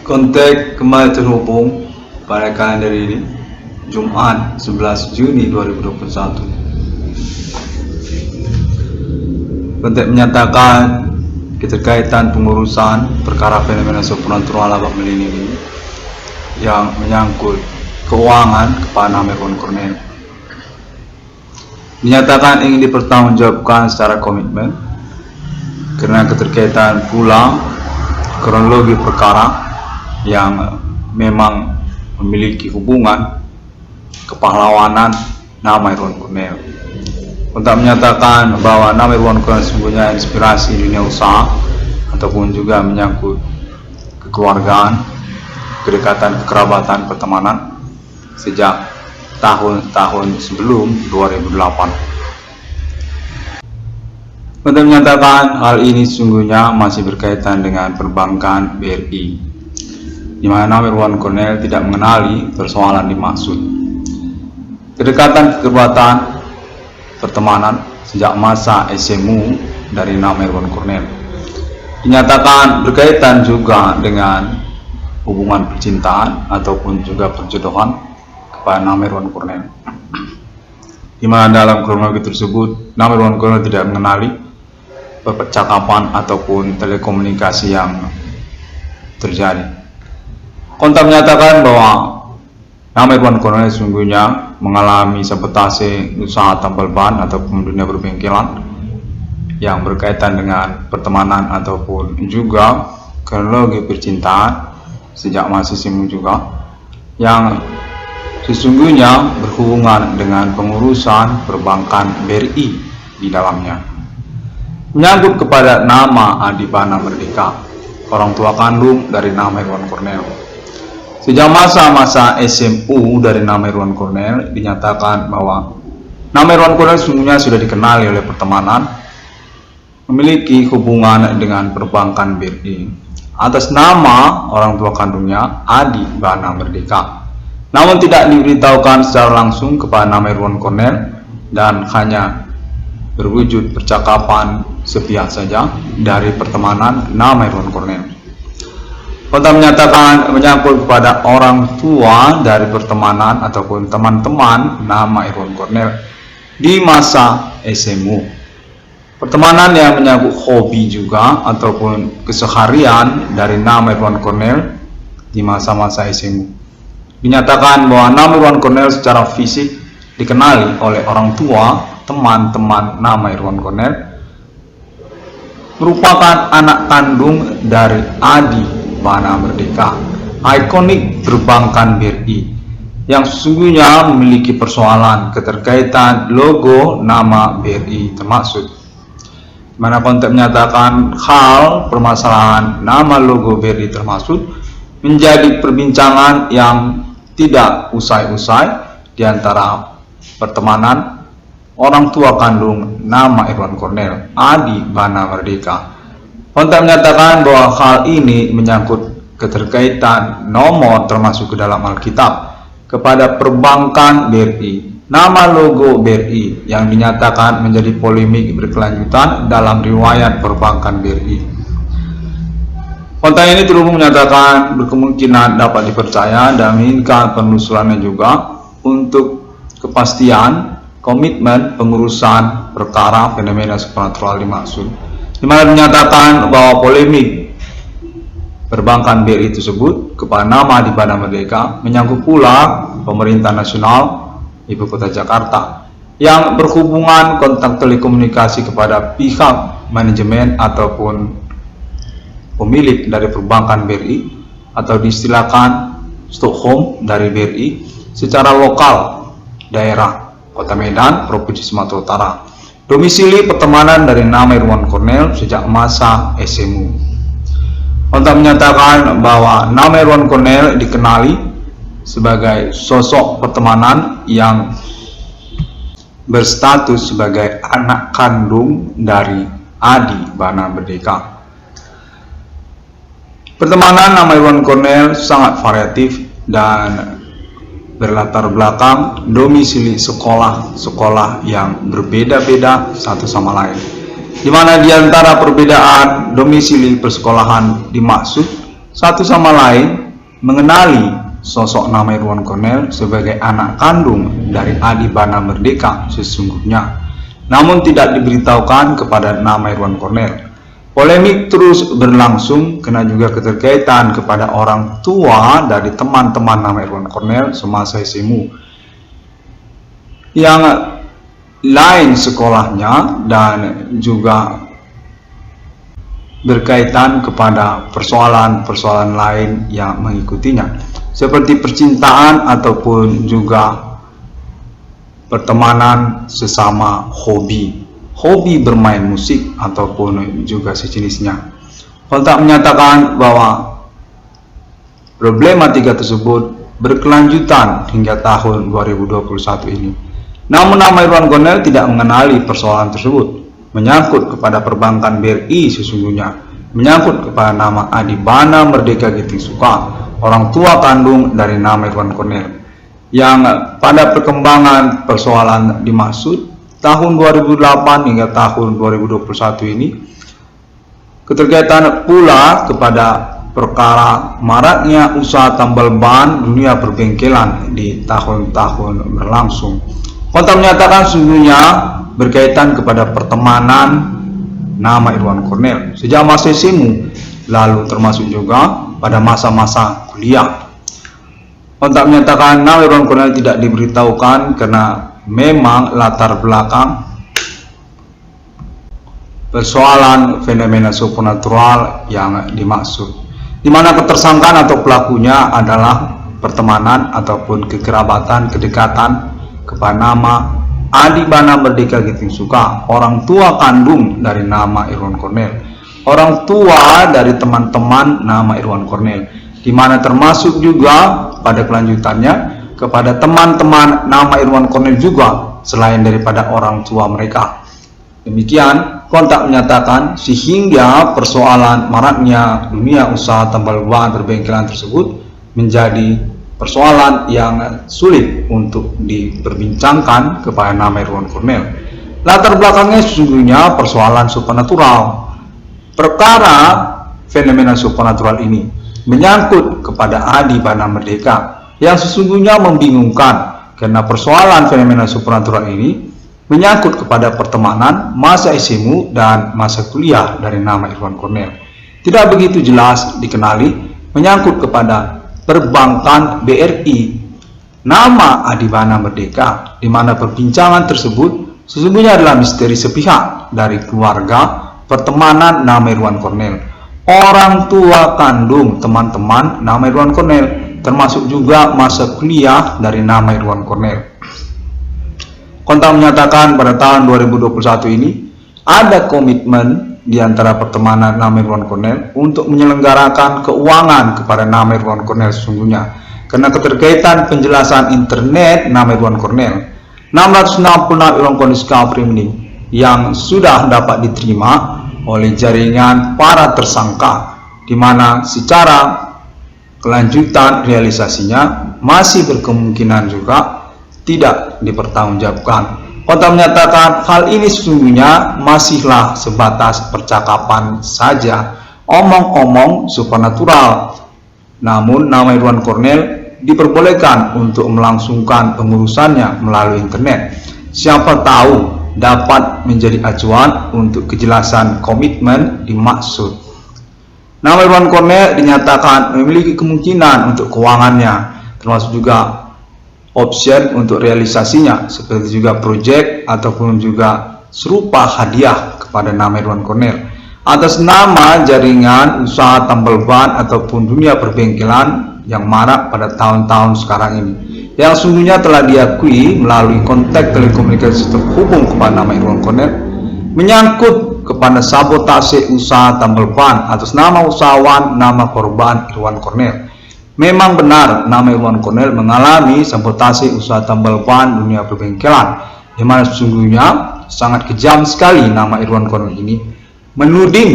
Kontak kembali terhubung pada kalender ini, Jumat 11 Juni 2021. Kontak menyatakan keterkaitan pengurusan perkara fenomena supranatural abad milenium yang menyangkut keuangan kepada Mirwan Cornel. Dinyatakan ingin dipertanggungjawabkan secara komitmen karena keterkaitan pula kronologi perkara yang memang memiliki hubungan kepahlawanan nama Mirwan Cornel. Untuk menyatakan bahwa nama Mirwan Cornel sesungguhnya inspirasi dunia usaha ataupun juga menyangkut kekeluargaan, kedekatan, kekerabatan, pertemanan sejak tahun-tahun sebelum 2008. Untuk menyatakan hal ini sesungguhnya masih berkaitan dengan perbankan BRI, di mana Mirwan Cornel tidak mengenali persoalan dimaksud. Kedekatan kekerabatan pertemanan sejak masa SMU dari nama Mirwan Cornel dinyatakan berkaitan juga dengan hubungan percintaan ataupun juga perjodohan kepada nama Mirwan Cornel, di mana dalam kronologi tersebut nama Mirwan Cornel tidak mengenali percakapan ataupun telekomunikasi yang terjadi. Kontak menyatakan bahwa nama Mirwan Cornel sesungguhnya mengalami sabotase usaha tambal ban ataupun dunia berbengkelan yang berkaitan dengan pertemanan ataupun juga kronologi percintaan sejak masih SMU juga, yang sesungguhnya berhubungan dengan pengurusan perbankan BRI di dalamnya, menyangkut kepada nama Adi Bana Merdeka, orang tua kandung dari nama Mirwan Cornel. Sejak masa-masa SMU dari nama Mirwan Cornel dinyatakan bahwa nama Mirwan Cornel sesungguhnya sudah dikenali oleh pertemanan, memiliki hubungan dengan perbankan BRI atas nama orang tua kandungnya Adi Bana Merdeka, namun tidak diberitahukan secara langsung kepada nama Mirwan Cornel dan hanya berwujud percakapan sepihak saja dari pertemanan nama Mirwan Cornel. Kontak menyatakan menyangkut kepada orang tua dari pertemanan ataupun teman-teman nama Mirwan Cornel di masa SMU. Pertemanan yang menyangkut hobi juga ataupun keseharian dari nama Mirwan Cornel di masa-masa SMU. Dinyatakan bahwa nama Mirwan Cornel secara fisik dikenali oleh orang tua teman-teman nama Mirwan Cornel, merupakan anak kandung dari Adi Bana Merdeka, ikonik perbankan BRI, yang sesungguhnya memiliki persoalan keterkaitan logo nama BRI termaksud, mana kontak menyatakan hal permasalahan nama logo BRI termaksud menjadi perbincangan yang tidak usai-usai di antara pertemanan orang tua kandung nama Mirwan Cornel, Adi Bana Merdeka. Kontak menyatakan bahwa hal ini menyangkut keterkaitan nomor termasuk ke dalam Alkitab kepada perbankan BRI, nama logo BRI yang dinyatakan menjadi polemik berkelanjutan dalam riwayat perbankan BRI. Kontak ini terhubung menyatakan berkemungkinan dapat dipercaya dan menginginkan penelusurannya juga untuk kepastian komitmen pengurusan perkara fenomena supranatural dimaksud, di mana dinyatakan bahwa polemik perbankan BRI tersebut kepada nama Adi Bana Merdeka menyangkut pula pemerintah nasional Ibu Kota Jakarta yang berhubungan kontak telekomunikasi kepada pihak manajemen ataupun pemilik dari perbankan BRI atau diistilahkan Stockholm dari BRI secara lokal daerah Kota Medan, Provinsi Sumatera Utara. Domisili pertemanan dari nama Mirwan Cornel sejak masa SMU. Kontak menyatakan bahwa nama Mirwan Cornel dikenali sebagai sosok pertemanan yang berstatus sebagai anak kandung dari Adi Bana Merdeka. Pertemanan nama Mirwan Cornel sangat variatif dan berlatar belakang domisili sekolah-sekolah yang berbeda-beda satu sama lain, di mana di antara perbedaan domisili persekolahan dimaksud satu sama lain mengenali sosok nama Irwan Cornel sebagai anak kandung dari Adi Bana Merdeka sesungguhnya, namun tidak diberitahukan kepada nama Irwan Cornel. Polemik terus berlangsung karena juga keterkaitan kepada orang tua dari teman-teman nama Irwan Cornel semasa SMA yang lain sekolahnya, dan juga berkaitan kepada persoalan-persoalan lain yang mengikutinya seperti percintaan ataupun juga pertemanan sesama hobi bermain musik ataupun juga sejenisnya. Kontak menyatakan bahwa problematika tersebut berkelanjutan hingga tahun 2021 ini. Namun nama Irwan Cornel tidak mengenali persoalan tersebut, menyangkut kepada perbankan BRI sesungguhnya, menyangkut kepada nama Adi Bana Merdeka Giting Suka, orang tua kandung dari nama Irwan Cornel, yang pada perkembangan persoalan dimaksud tahun 2008 hingga tahun 2021 ini keterkaitan pula kepada perkara maraknya usaha tambal ban dunia perbengkelan di tahun-tahun berlangsung. Kontak menyatakan sesungguhnya berkaitan kepada pertemanan nama Irwan Cornel sejak masa SMA, lalu termasuk juga pada masa-masa kuliah. Kontak menyatakan nama Irwan Cornel tidak diberitahukan karena memang latar belakang persoalan fenomena supernatural yang dimaksud, di mana ketersangkaan atau pelakunya adalah pertemanan ataupun kekerabatan, kedekatan kepada nama Adi Bana Merdeka Giting Suka, orang tua kandung dari nama Irwan Cornel, orang tua dari teman-teman nama Irwan Cornel, di mana termasuk juga pada kelanjutannya kepada teman-teman nama Irwan Cornel juga selain daripada orang tua mereka. Demikian kontak menyatakan sehingga persoalan maraknya dunia usaha tambal ban perbengkelan tersebut menjadi persoalan yang sulit untuk diperbincangkan kepada nama Irwan Cornel. Latar belakangnya sesungguhnya persoalan supernatural. Perkara fenomena supernatural ini menyangkut kepada Adi Bana Merdeka yang sesungguhnya membingungkan karena persoalan fenomena supernatural ini menyangkut kepada pertemanan masa SMA dan masa kuliah dari nama Irwan Cornel. Tidak begitu jelas dikenali menyangkut kepada perbankan BRI nama Adi Bana Merdeka, di mana perbincangan tersebut sesungguhnya adalah misteri sepihak dari keluarga pertemanan nama Irwan Cornel, orang tua kandung teman-teman nama Irwan Cornel, termasuk juga masa kuliah dari nama Irwan Cornel. Kontak menyatakan pada tahun 2021 ini ada komitmen di antara pertemanan nama Irwan Cornel untuk menyelenggarakan keuangan kepada nama Irwan Cornel sesungguhnya karena keterkaitan penjelasan internet nama Irwan Cornel 666 Irwan Cornel Discovery Mining yang sudah dapat diterima oleh jaringan para tersangka, di mana secara kelanjutan realisasinya masih berkemungkinan juga tidak dipertanggungjawabkan. Kontak menyatakan hal ini sesungguhnya masihlah sebatas percakapan saja, omong-omong supernatural. Namun nama Irwan Cornel diperbolehkan untuk melangsungkan pengurusannya melalui internet. Siapa tahu dapat menjadi acuan untuk kejelasan komitmen dimaksud. Nama Irwan Cornel dinyatakan memiliki kemungkinan untuk keuangannya, termasuk juga option untuk realisasinya, seperti juga proyek ataupun juga serupa hadiah kepada nama Irwan Cornel atas nama jaringan usaha tambal ban ataupun dunia perbengkelan yang marak pada tahun-tahun sekarang ini, yang sungguhnya telah diakui melalui kontak telekomunikasi terhubung kepada nama Irwan Cornel menyangkut kepada sabotase usaha tambal ban atas nama usahawan nama korban Irwan Cornel. Memang benar nama Irwan Cornel mengalami sabotase usaha tambal ban dunia perbengkelan, di mana sesungguhnya sangat kejam sekali nama Irwan Cornel ini menuding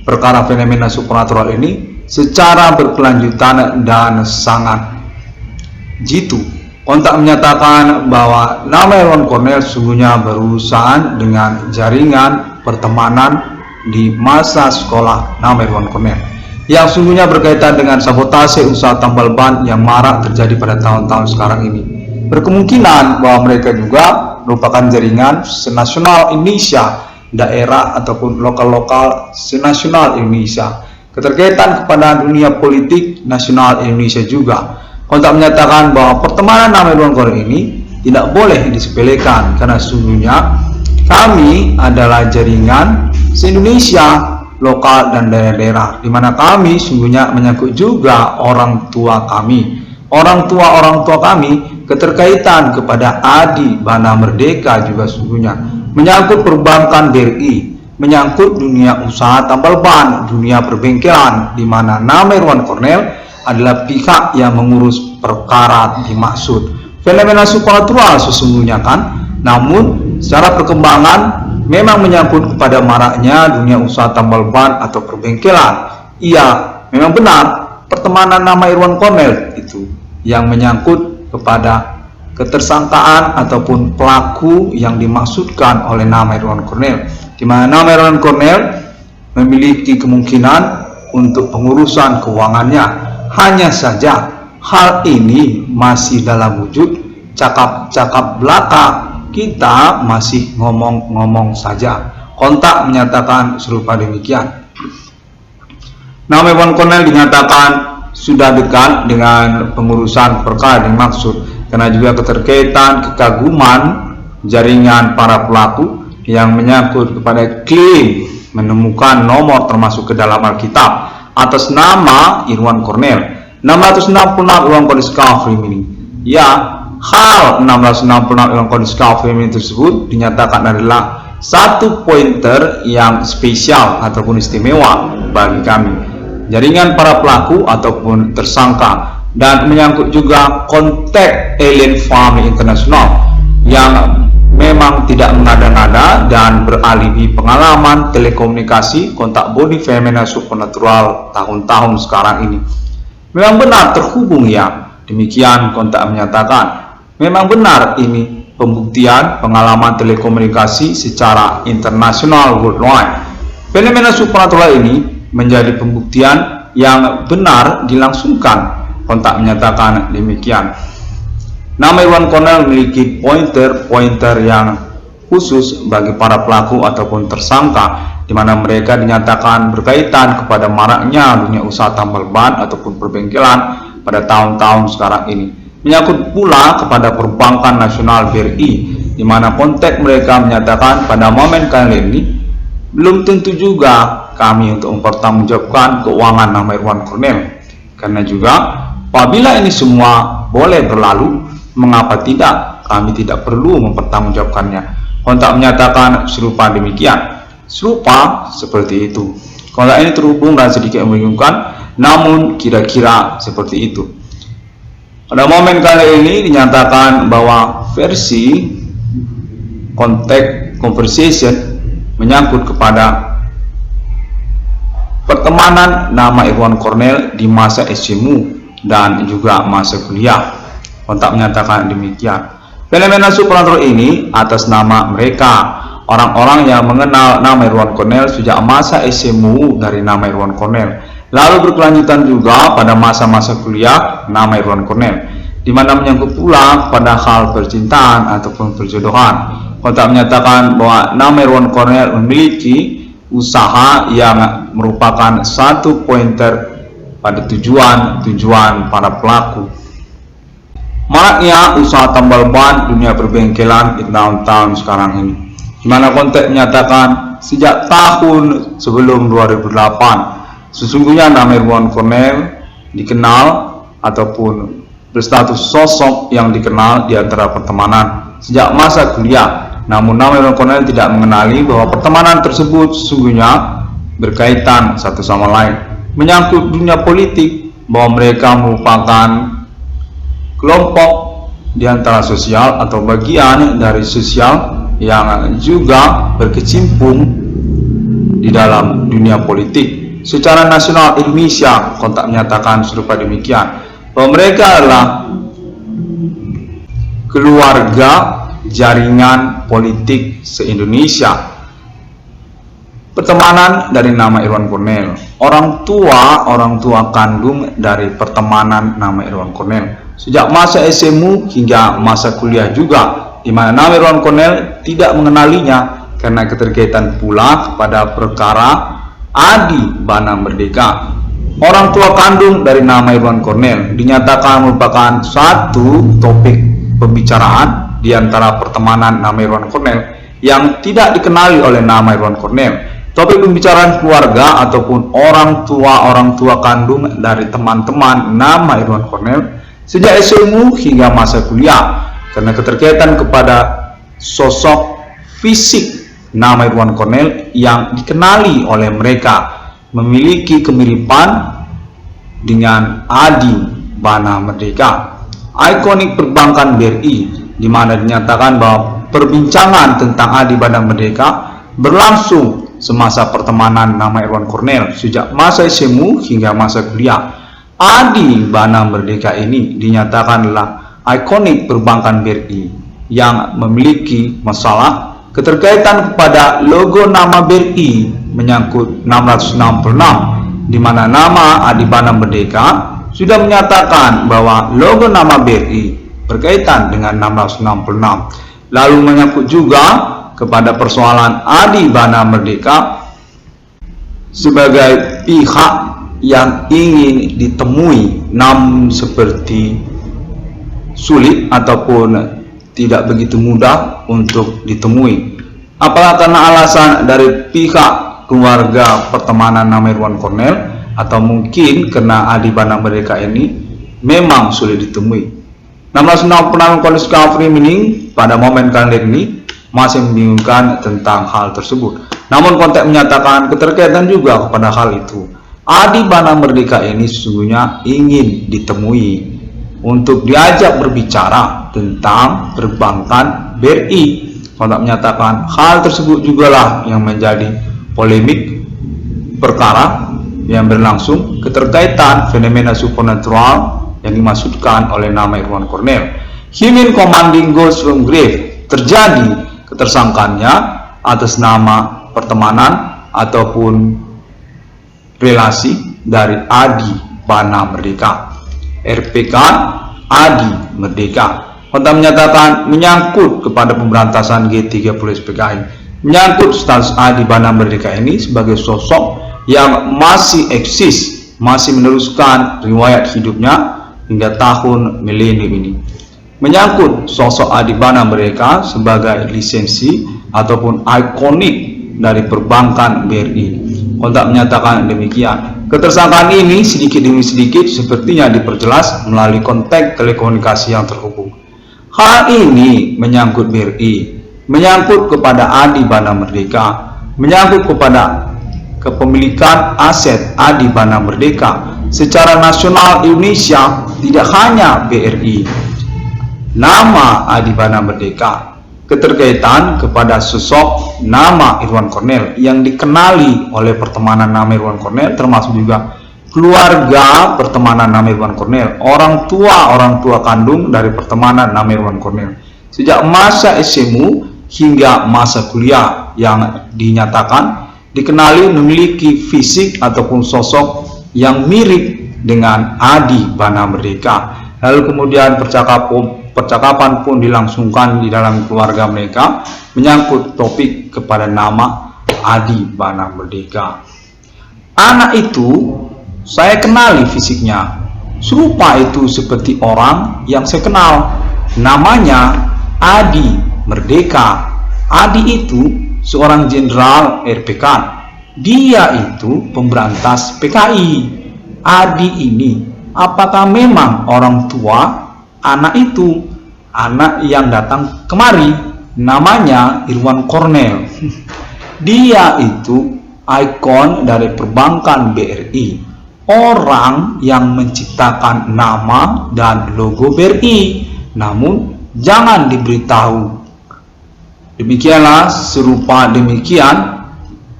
perkara fenomena supernatural ini secara berkelanjutan dan sangat jitu. Kontak menyatakan bahwa nama Irwan Cornel sesungguhnya berurusan dengan jaringan pertemanan di masa sekolah nama Irwan Cornel, yang sungguhnya berkaitan dengan sabotase usaha tambal ban yang marak terjadi pada tahun-tahun sekarang ini. Berkemungkinan bahwa mereka juga merupakan jaringan senasional Indonesia, daerah ataupun lokal-lokal senasional Indonesia, keterkaitan kepada dunia politik nasional Indonesia juga. Kontak menyatakan bahwa pertemanan nama Irwan Cornel ini tidak boleh disepelekan karena sesungguhnya kami adalah jaringan se-Indonesia, lokal dan daerah-daerah, di mana kami sungguhnya menyangkut juga orang tua kami. Orang tua kami keterkaitan kepada Adi Bana Merdeka juga sungguhnya, menyangkut perbankan BRI, menyangkut dunia usaha tambal ban, dunia perbengkelan, di mana nama Irwan Cornel adalah pihak yang mengurus perkara dimaksud. Fenomena supernatural sesungguhnya kan, namun secara perkembangan memang menyangkut kepada maraknya dunia usaha tambal ban atau perbengkelan. Iya, memang benar pertemanan nama Irwan Cornel itu yang menyangkut kepada ketersangkaan ataupun pelaku yang dimaksudkan oleh nama Irwan Cornel, di mana nama Irwan Cornel memiliki kemungkinan untuk pengurusan keuangannya. Hanya saja hal ini masih dalam wujud cakap-cakap belaka, kita masih ngomong-ngomong saja. Kontak menyatakan serupa demikian. Nama Irwan Cornel dinyatakan sudah dekat dengan pengurusan perkara dimaksud karena juga keterkaitan kekaguman jaringan para pelaku yang menyangkut kepada klaim menemukan nomor termasuk ke dalam Alkitab atas nama Irwan Cornel 666 uang kode Scafrim ini. Ya, hal 666 uang kode Scafrim ini tersebut dinyatakan adalah satu pointer yang spesial ataupun istimewa bagi kami, jaringan para pelaku ataupun tersangka, dan menyangkut juga kontak alien family internasional yang memang tidak mengada-ngada dan beralibi pengalaman telekomunikasi kontak body fenomena supernatural tahun-tahun sekarang ini. Memang benar terhubung ya, demikian kontak menyatakan. Memang benar ini pembuktian pengalaman telekomunikasi secara internasional worldwide. Fenomena supernatural ini menjadi pembuktian yang benar dilangsungkan. Kontak menyatakan demikian. Nama Irwan Cornel memiliki pointer-pointer yang khusus bagi para pelaku ataupun tersangka, di mana mereka dinyatakan berkaitan kepada maraknya dunia usaha tambal ban ataupun perbengkelan pada tahun-tahun sekarang ini. Menyangkut pula kepada perbankan nasional BRI, di mana kontak mereka menyatakan pada momen kali ini belum tentu juga kami untuk mempertanggungjawabkan keuangan nama Irwan Cornel, karena juga apabila ini semua boleh berlalu, mengapa tidak kami tidak perlu mempertanggungjawabkannya. Kontak menyatakan serupa demikian, serupa seperti itu. Kontak ini terhubung dan sedikit membingungkan, namun kira-kira seperti itu. Pada momen kali ini dinyatakan bahwa versi contact conversation menyangkut kepada pertemanan nama Irwan Cornel di masa SMU dan juga masa kuliah. Kontak menyatakan demikian. Fenomena supernatural ini atas nama mereka, orang-orang yang mengenal nama Irwan Cornel sejak masa SMU dari nama Irwan Cornel, lalu berkelanjutan juga pada masa-masa kuliah nama Irwan Cornel, di mana menyangkut pula pada hal percintaan ataupun perjodohan. Kontak menyatakan bahwa nama Irwan Cornel memiliki usaha yang merupakan satu pointer pada tujuan para pelaku. Maraknya usaha tambal ban dunia perbengkelan di tahun-tahun sekarang ini, di mana kontak menyatakan sejak tahun sebelum 2008 sesungguhnya nama Irwan Cornel dikenal ataupun berstatus sosok yang dikenal di antara pertemanan sejak masa kuliah. Namun nama Irwan Cornel tidak mengenali bahwa pertemanan tersebut sesungguhnya berkaitan satu sama lain, menyangkut dunia politik, bahwa mereka merupakan kelompok di antara sosial atau bagian dari sosial yang juga berkecimpung di dalam dunia politik. Secara nasional Indonesia, kontak menyatakan serupa demikian, bahwa mereka adalah keluarga jaringan politik se-Indonesia. Pertemanan dari nama Irwan Cornel. Orang tua kandung dari pertemanan nama Irwan Cornel. Sejak masa SMU hingga masa kuliah juga, di mana nama Irwan Cornel tidak mengenalinya karena keterkaitan pula kepada perkara Adi Bana Merdeka. Orang tua kandung dari nama Irwan Cornel dinyatakan merupakan satu topik pembicaraan di antara pertemanan nama Irwan Cornel yang tidak dikenali oleh nama Irwan Cornel. Topik pembicaraan keluarga ataupun orang tua kandung dari teman-teman nama Irwan Cornel sejak SMU hingga masa kuliah, karena keterkaitan kepada sosok fisik nama Irwan Cornel yang dikenali oleh mereka memiliki kemiripan dengan Adi Bana Merdeka, ikonik perbankan BRI, di mana dinyatakan bahwa perbincangan tentang Adi Bana Merdeka berlangsung semasa pertemanan nama Irwan Cornel sejak masa SMU hingga masa kuliah. Adi Bana Merdeka ini dinyatakanlah ikonik perbankan BRI yang memiliki masalah keterkaitan kepada logo nama BRI menyangkut 666, di mana nama Adi Bana Merdeka sudah menyatakan bahwa logo nama BRI berkaitan dengan 666. Lalu menyangkut juga kepada persoalan Adi Bana Merdeka sebagai pihak yang ingin ditemui namun seperti sulit ataupun tidak begitu mudah untuk ditemui. Apakah karena alasan dari pihak keluarga pertemanan nama Irwan Cornel, atau mungkin karena Adi Bana Merdeka ini memang sulit ditemui. 1666 Discovery Meaning pada momen kali ini masih membingungkan tentang hal tersebut. Namun konteks menyatakan keterkaitan juga kepada hal itu. Adi Bana Merdeka ini sesungguhnya ingin ditemui untuk diajak berbicara tentang perbankan BRI. Konteks menyatakan hal tersebut jugalah yang menjadi polemik perkara yang berlangsung keterkaitan fenomena supernatural yang dimaksudkan oleh nama Irwan Cornel. Human commanding ghost from grave, terjadi ketersangkaannya atas nama pertemanan ataupun relasi dari Adi Bana Merdeka, RPK Adi Merdeka. Konteks menyatakan menyangkut kepada pemberantasan G30 SPKI, menyangkut status Adi Bana Merdeka ini sebagai sosok yang masih eksis, masih meneruskan riwayat hidupnya hingga tahun milenium ini, menyangkut sosok Adi Bana Merdeka sebagai lisensi ataupun ikonik dari perbankan BRI. Konteks menyatakan demikian. Ketersangkaan ini sedikit demi sedikit sepertinya diperjelas melalui konteks telekomunikasi yang terhubung. Hal ini menyangkut BRI, menyangkut kepada Adi Bana Merdeka, menyangkut kepada kepemilikan aset Adi Bana Merdeka secara nasional Indonesia, tidak hanya BRI. Nama Adi Bana Merdeka keterkaitan kepada sosok nama Irwan Cornel yang dikenali oleh pertemanan nama Irwan Cornel, termasuk juga keluarga pertemanan nama Irwan Cornel, orang tua kandung dari pertemanan nama Irwan Cornel sejak masa SMU hingga masa kuliah, yang dinyatakan dikenali memiliki fisik ataupun sosok yang mirip dengan Adi Bana Merdeka. Lalu kemudian percakapan pun dilangsungkan di dalam keluarga mereka menyangkut topik kepada nama Adi Bana Merdeka. Anak itu saya kenali fisiknya, serupa itu seperti orang yang saya kenal, namanya Adi Merdeka. Adi itu seorang jenderal RPK, dia itu pemberantas PKI. Adi ini apakah memang orang tua anak itu? Anak yang datang kemari namanya Irwan Cornel. Dia itu ikon dari perbankan BRI, orang yang menciptakan nama dan logo BRI, namun jangan diberitahu. Demikianlah, serupa demikian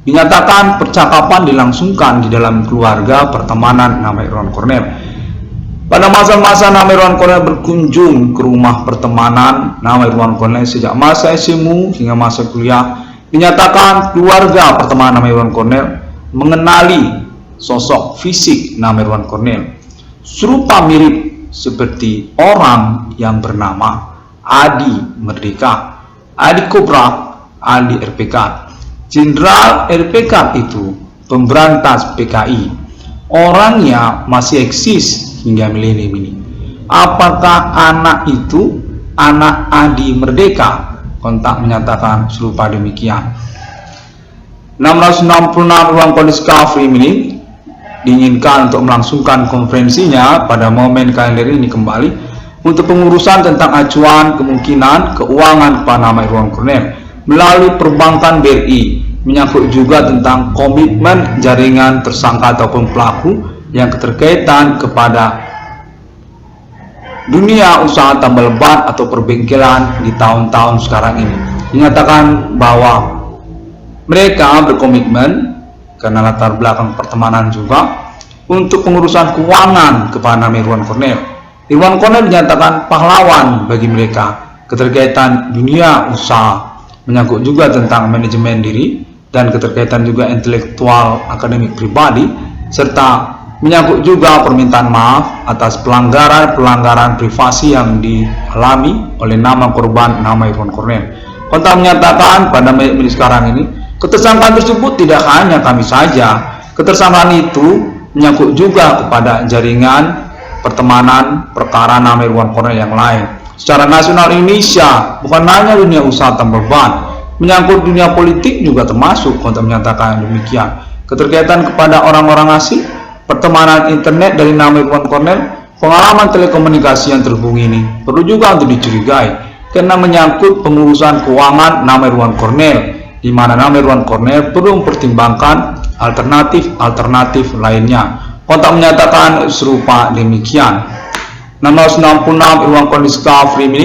dinyatakan percakapan dilangsungkan di dalam keluarga pertemanan nama Irwan Cornel. Pada masa-masa nama Irwan Cornel berkunjung ke rumah pertemanan nama Irwan Cornel sejak masa SMU hingga masa kuliah, Dinyatakan keluarga pertemanan nama Irwan Cornel mengenali sosok fisik nama Irwan Cornel serupa mirip seperti orang yang bernama Adi Merdeka, Adi Kobra, Adi RPK. Jenderal RPK itu pemberantas PKI. Orangnya masih eksis hingga milenium ini. Apakah anak itu anak Adi Merdeka? Kontak menyatakan serupa demikian. 666 ruang kondisi Kafri ini diinginkan untuk melangsungkan konferensinya pada momen kalender ini kembali untuk pengurusan tentang acuan kemungkinan keuangan kepada nama Irwan Cornel melalui perbankan BRI, menyangkut juga tentang komitmen jaringan tersangka ataupun pelaku yang keterkaitan kepada dunia usaha tambal ban atau perbengkelan di tahun-tahun sekarang ini. Dinyatakan bahwa mereka berkomitmen karena latar belakang pertemanan juga untuk pengurusan keuangan kepada nama Irwan Cornel. Irwan Cornel dinyatakan pahlawan bagi mereka, keterkaitan dunia usaha, menyangkut juga tentang manajemen diri dan keterkaitan juga intelektual akademik pribadi, serta menyangkut juga permintaan maaf atas pelanggaran privasi yang dialami oleh nama korban nama Irwan Cornel. Kontak menyatakan pada menit sekarang ini ketersangkaan tersebut tidak hanya kami saja. Ketersangkaan itu menyangkut juga kepada jaringan pertemanan perkara nama Irwan Cornel yang lain. Secara nasional Indonesia, bukan hanya dunia usaha tambal ban, menyangkut dunia politik juga termasuk. Kontak menyatakan demikian. Keterkaitan kepada orang-orang asing, pertemanan internet dari nama Irwan Cornel, pengalaman telekomunikasi yang terhubung ini perlu juga untuk dicurigai karena menyangkut pengurusan keuangan nama Irwan Cornel, di mana nama Irwan Cornel perlu mempertimbangkan alternatif lainnya. Kontak menyatakan serupa demikian. 666 Irwan Cornel Kafri ini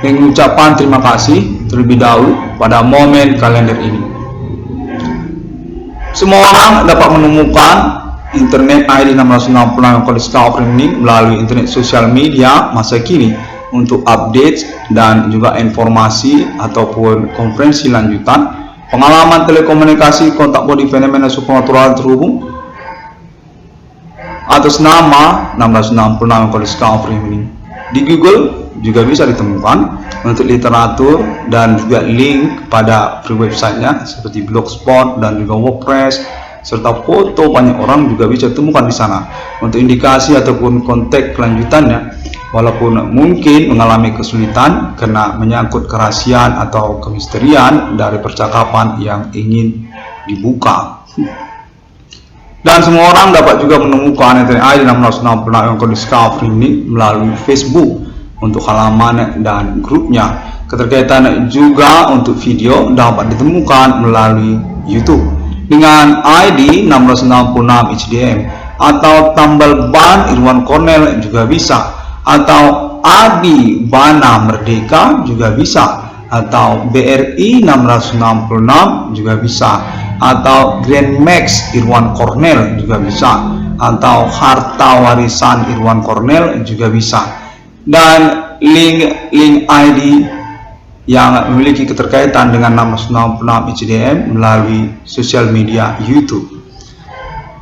mengucapkan terima kasih terlebih dahulu pada momen kalender ini. Semua orang dapat menemukan internet ID 666 Irwan Cornel Kafri ini melalui internet sosial media masa kini untuk update dan juga informasi ataupun konferensi lanjutan, pengalaman telekomunikasi, kontak body fenomena supernatural terhubung atas nama 666 Cornel Kafri ini. Di Google juga bisa ditemukan untuk literatur dan juga link pada free websitenya seperti Blogspot dan juga WordPress, serta foto banyak orang juga bisa temukan di sana untuk indikasi ataupun kontak kelanjutannya. Walaupun mungkin mengalami kesulitan karena menyangkut kerahasiaan atau kemisterian dari percakapan yang ingin dibuka. Dan semua orang dapat juga menemukan internet ID 666 Irwan Cornel Kafri ini melalui Facebook untuk halaman dan grupnya. Keterkaitan juga untuk video dapat ditemukan melalui YouTube dengan ID 666 HDM atau tambal ban Irwan Cornel juga bisa, atau Adi Bana Merdeka juga bisa, atau BRI 666 juga bisa, atau Grand Max Irwan Cornel juga bisa, atau Harta Warisan Irwan Cornel juga bisa, dan link ID yang memiliki keterkaitan dengan 666 HDM melalui sosial media YouTube.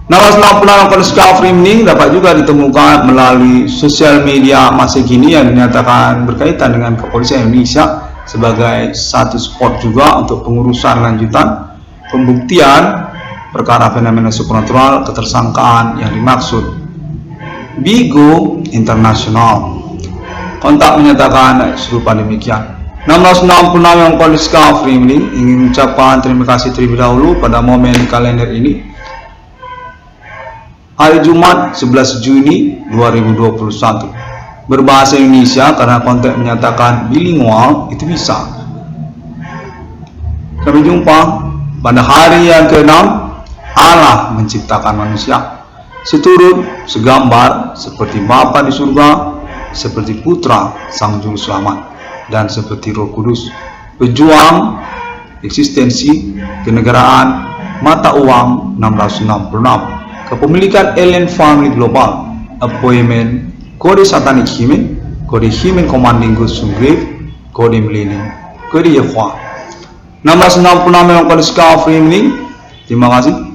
666 Cornel Kafri ini dapat juga ditemukan melalui sosial media masa kini yang dinyatakan berkaitan dengan kepolisian Indonesia sebagai satu spot juga untuk pengurusan lanjutan pembuktian perkara fenomena supernatural ketersangkaan yang dimaksud. Bigo Internasional. Kontak menyatakan serupa demikian. 666 Cornel Kafri ini ingin mengucapkan terima kasih terlebih dahulu pada momen kalender ini. Hari Jumat 11 Juni 2021 berbahasa Indonesia karena konten menyatakan bilingual itu bisa. Sampai jumpa pada hari yang ke-6. Allah menciptakan manusia seturut segambar seperti Bapa di surga, seperti Putra Sang Juru Selamat, dan seperti Roh Kudus. Pejuang eksistensi kenegaraan mata uang 666, kepemilikan alien family global, appointment, kode satanic human commanding God's grave, kode millennium, kode Yahweh. 666 yang pada Discovery ini. Terima kasih.